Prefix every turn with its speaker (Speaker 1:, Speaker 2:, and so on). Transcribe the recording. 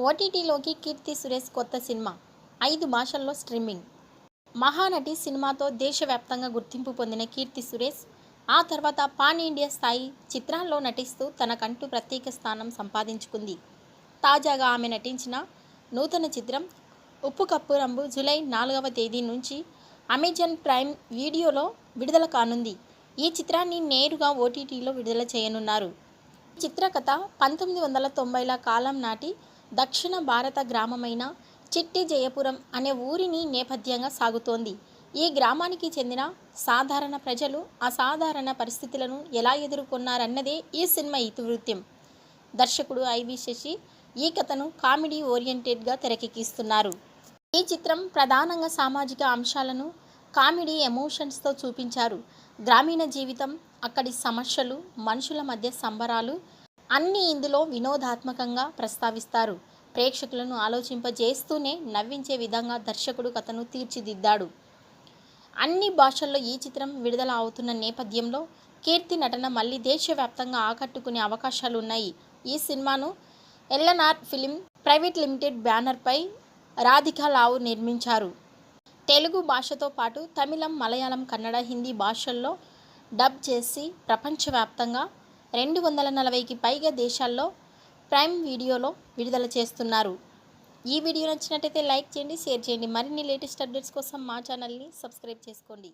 Speaker 1: ఓటీటీలోకి కీర్తి సురేష్ కొత్త సినిమా 5 భాషల్లో స్ట్రీమింగ్. మహానటి సినిమాతో దేశవ్యాప్తంగా గుర్తింపు పొందిన కీర్తి సురేష్ ఆ తర్వాత పాన్ ఇండియా స్థాయి చిత్రాల్లో నటిస్తూ తనకంటూ ప్రత్యేక స్థానం సంపాదించుకుంది. తాజాగా ఆమె నటించిన నూతన చిత్రం ఉప్పు కప్పు రంబు జూలై 4వ తేదీ నుంచి అమెజాన్ ప్రైమ్ వీడియోలో విడుదల కానుంది. ఈ చిత్రాన్ని నేరుగా ఓటీటీలో విడుదల చేయనున్నారు. ఈ చిత్రకథ 1990ల కాలం నాటి దక్షిణ భారత గ్రామమైన చిట్టి జయపురం అనే ఊరిని నేపథ్యంగా సాగుతోంది. ఈ గ్రామానికి చెందిన సాధారణ ప్రజలు అసాధారణ పరిస్థితులను ఎలా ఎదుర్కొన్నారన్నదే ఈ సినిమా ఇతివృత్తం. దర్శకుడు ఐవి శశి ఈ కథను కామెడీ ఓరియంటెడ్గా తెరకెక్కిస్తున్నారు. ఈ చిత్రం ప్రధానంగా సామాజిక అంశాలను కామెడీ ఎమోషన్స్తో చూపించారు. గ్రామీణ జీవితం, అక్కడి సమస్యలు, మనుషుల మధ్య సంబరాలు అన్నీ ఇందులో వినోదాత్మకంగా ప్రస్తావిస్తారు. ప్రేక్షకులను ఆలోచింపజేస్తూనే నవ్వించే విధంగా దర్శకుడు కథను తీర్చిదిద్దాడు. అన్ని భాషల్లో ఈ చిత్రం విడుదల అవుతున్న నేపథ్యంలో కీర్తి నటన మళ్లీ దేశవ్యాప్తంగా ఆకట్టుకునే అవకాశాలున్నాయి. ఈ సినిమాను ఎల్ఎన్ఆర్ ఫిలిం ప్రైవేట్ లిమిటెడ్ బ్యానర్పై రాధికా లావు నిర్మించారు. తెలుగు భాషతో పాటు తమిళం, మలయాళం, కన్నడ, హిందీ భాషల్లో డబ్ చేసి ప్రపంచవ్యాప్తంగా 240కి పైగా దేశాల్లో ప్రైమ్ వీడియోలో విడుదల చేస్తున్నారు. ఈ వీడియో నచ్చినట్టయితే లైక్ చేయండి, షేర్ చేయండి. మరిన్ని లేటెస్ట్ అప్డేట్స్ కోసం మా ఛానల్ని సబ్స్క్రైబ్ చేసుకోండి.